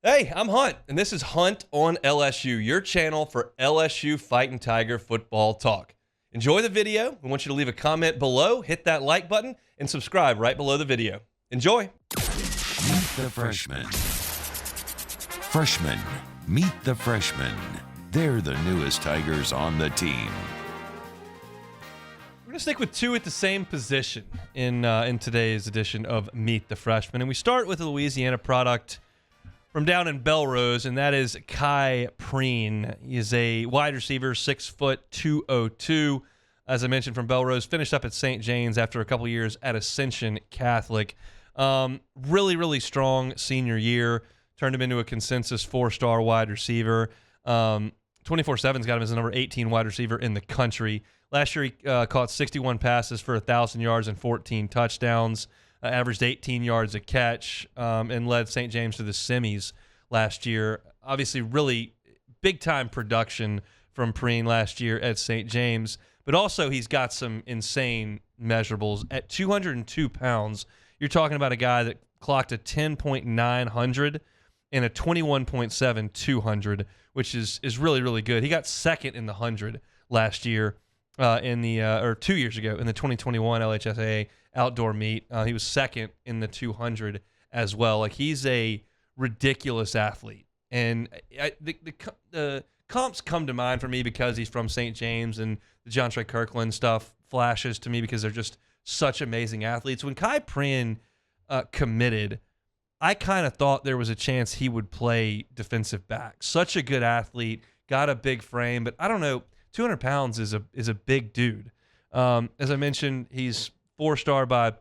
Hey, I'm Hunt, and this is Hunt on LSU, your channel for LSU Fighting Tiger football talk. Enjoy the video. We want you to leave a comment below, hit that like button, and subscribe right below the video. Enjoy. Meet the Freshmen. Freshmen, meet the Freshmen. They're the newest Tigers on the team. We're going to stick with two at the same position in today's edition of Meet the Freshmen, and we start with a Louisiana product from down in Belrose, and that is Khai Prean. He is a wide receiver, 6 foot 202. As I mentioned, from Belrose, finished up at St. James after a couple years at Ascension Catholic. Really strong senior year. Turned him into a consensus 4-star wide receiver. 24/7's got him as the number 18 wide receiver in the country. Last year, he caught 61 passes for 1,000 yards and 14 touchdowns. Averaged 18 yards a catch, and led St. James to the semis last year. Obviously, really big-time production from Prean last year at St. James, but also he's got some insane measurables. At 202 pounds, you're talking about a guy that clocked a 10.900 and a 21.7 200, which is really good. He got second in the 100 last year, or 2 years ago in the 2021 LHSAA outdoor meet. He was second in the 200 as well. Like, he's a ridiculous athlete, and the comps come to mind for me because he's from St. James, and the John Trey Kirkland stuff flashes to me because they're just such amazing athletes. When Khai Prean committed, I kind of thought there was a chance he would play defensive back. Such a good athlete, got a big frame, but I don't know, 200 pounds is a big dude. As I mentioned, he's 4-star by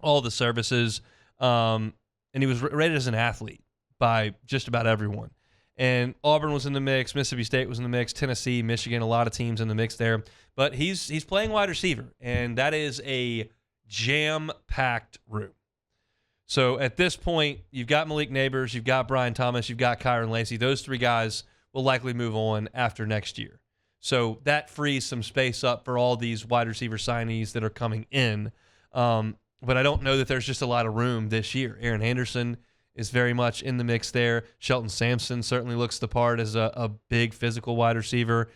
all the services, and he was rated as an athlete by just about everyone. And Auburn was in the mix, Mississippi State was in the mix, Tennessee, Michigan, a lot of teams in the mix there. But he's playing wide receiver, and that is a jam-packed room. So at this point, you've got Malik Neighbors, you've got Brian Thomas, you've got Kyron Lacey. Those three guys will likely move on after next year. So that frees some space up for all these wide receiver signees that are coming in. But I don't know that there's just a lot of room this year. Aaron Anderson is very much in the mix there. Shelton Sampson certainly looks the part as a big physical wide receiver.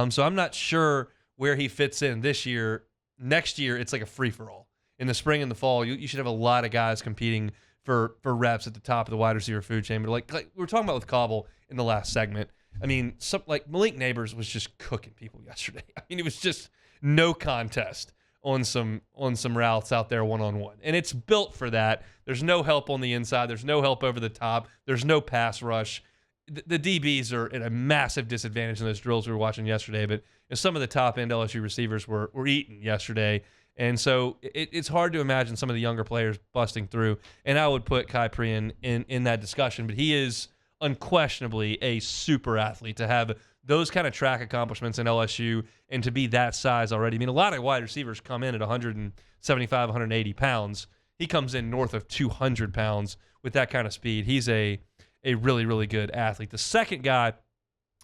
So I'm not sure where he fits in this year. Next year, it's like a free-for-all. In the spring and the fall, you should have a lot of guys competing for reps at the top of the wide receiver food chain. But like we were talking about with Cobble in the last segment, I mean, like Malik Neighbors was just cooking people yesterday. I mean, it was just no contest on some routes out there one-on-one. And it's built for that. There's no help on the inside. There's no help over the top. There's no pass rush. The DBs are at a massive disadvantage in those drills we were watching yesterday, but some of the top-end LSU receivers were eaten yesterday. And so it's hard to imagine some of the younger players busting through. And I would put Khai Prean in that discussion, but he is unquestionably a super athlete to have those kind of track accomplishments in LSU and to be that size already. I mean, a lot of wide receivers come in at 175, 180 pounds. He comes in north of 200 pounds with that kind of speed. He's a really good athlete. The second guy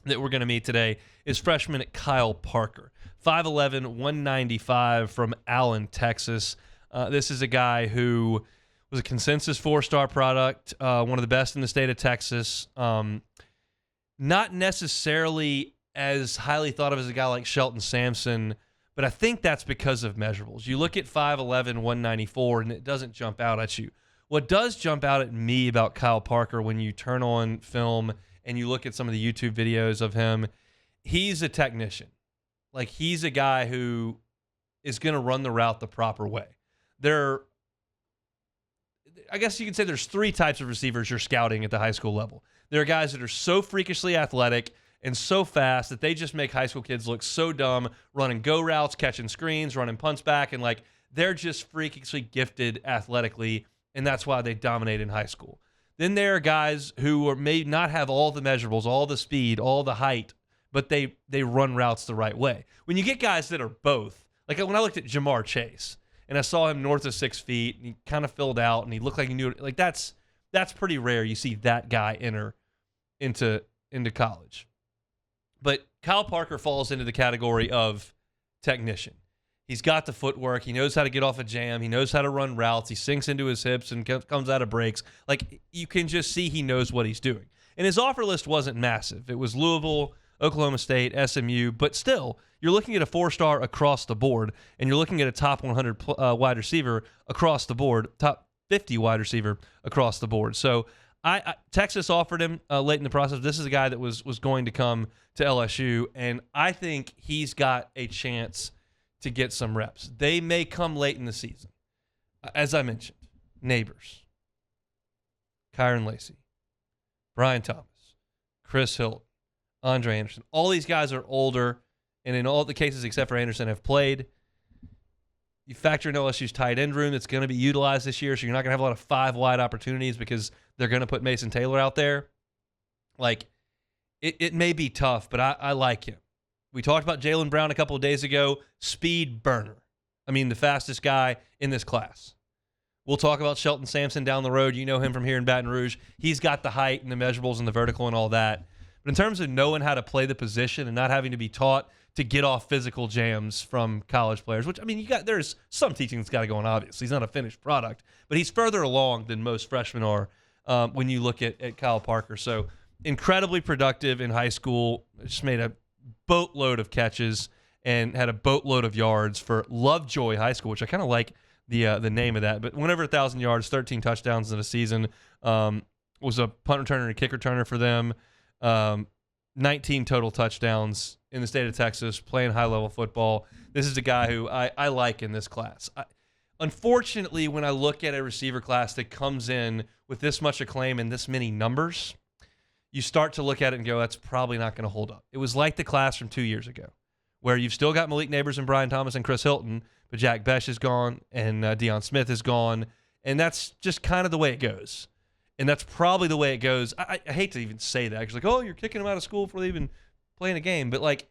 that we're going to meet today is freshman Kyle Parker, 5'11", 195 from Allen, Texas. This is a guy who was a consensus 4-star product, one of the best in the state of Texas. Not necessarily as highly thought of as a guy like Shelton Sampson, but I think that's because of measurables. You look at 5'11", 194, and it doesn't jump out at you. What does jump out at me about Kyle Parker when you turn on film and you look at some of the YouTube videos of him, he's a technician. Like, he's a guy who is going to run the route the proper way. I guess you could say there's 3 types of receivers you're scouting at the high school level. There are guys that are so freakishly athletic and so fast that they just make high school kids look so dumb, running go routes, catching screens, running punts back, and like they're just freakishly gifted athletically, and that's why they dominate in high school. Then there are guys who may not have all the measurables, all the speed, all the height, but they run routes the right way. When you get guys that are both, like when I looked at Jamar Chase, and I saw him north of 6 feet, and he kind of filled out, and he looked like he knew it. Like, that's pretty rare. You see that guy enter into college. But Kyle Parker falls into the category of technician. He's got the footwork. He knows how to get off a jam. He knows how to run routes. He sinks into his hips and comes out of breaks. Like, you can just see he knows what he's doing. And his offer list wasn't massive. It was Louisville, Oklahoma State, SMU, but still, you're looking at a 4-star across the board, and you're looking at a top 100 wide receiver across the board, top 50 wide receiver across the board. So Texas offered him late in the process. This is a guy that was going to come to LSU, and I think he's got a chance to get some reps. They may come late in the season. As I mentioned, Neighbors, Kyron Lacy, Brian Thomas, Chris Hilton, Andre Anderson. All these guys are older, and in all the cases except for Anderson have played. You factor in LSU's tight end room that's going to be utilized this year, so you're not going to have a lot of 5-wide opportunities because they're going to put Mason Taylor out there. Like, it may be tough, but I like him. We talked about Jaylen Brown a couple of days ago. Speed burner. I mean, the fastest guy in this class. We'll talk about Shelton Sampson down the road. You know him from here in Baton Rouge. He's got the height and the measurables and the vertical and all that. But in terms of knowing how to play the position and not having to be taught to get off physical jams from college players, which, I mean, there's some teaching that's got to go on, obviously. He's not a finished product, but he's further along than most freshmen are when you look at Kyle Parker. So incredibly productive in high school. Just made a boatload of catches and had a boatload of yards for Lovejoy High School, which I kind of like the name of that. But went over 1,000 yards, 13 touchdowns in a season. Was a punt returner and a kick returner for them. 19 total touchdowns in the state of Texas, playing high-level football. This is a guy who I like in this class. Unfortunately, when I look at a receiver class that comes in with this much acclaim and this many numbers, you start to look at it and go, that's probably not going to hold up. It was like the class from 2 years ago, where you've still got Malik Neighbors and Brian Thomas and Chris Hilton, but Jack Besh is gone and Deion Smith is gone, and that's just kind of the way it goes. And that's probably the way it goes. I hate to even say that. It's like, oh, you're kicking them out of school before they even playing a game. But, like,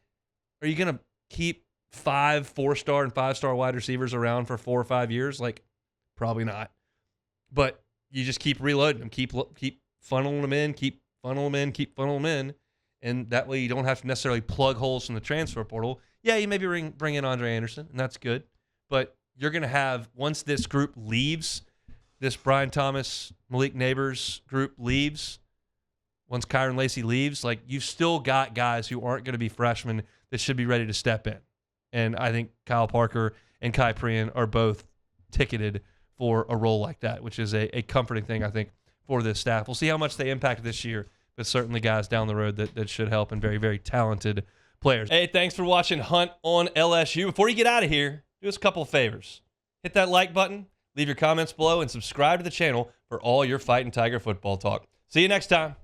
are you going to keep 5 4-star and 5-star wide receivers around for 4 or 5 years? Like, probably not. But you just keep reloading them, keep funneling them in, keep funneling them in, keep funneling them in. And that way you don't have to necessarily plug holes from the transfer portal. Yeah, you maybe bring in Andre Anderson, and that's good. But you're going to have, once this group leaves, this Brian Thomas, Malik Neighbors group leaves, once Kyron Lacy leaves, like, you've still got guys who aren't going to be freshmen that should be ready to step in. And I think Kyle Parker and Khai Prean are both ticketed for a role like that, which is a comforting thing, I think, for this staff. We'll see how much they impact this year, but certainly guys down the road that should help, and very, very talented players. Hey, thanks for watching Hunt on LSU. Before you get out of here, do us a couple of favors. Hit that like button, leave your comments below, and subscribe to the channel for all your Fighting Tiger football talk. See you next time.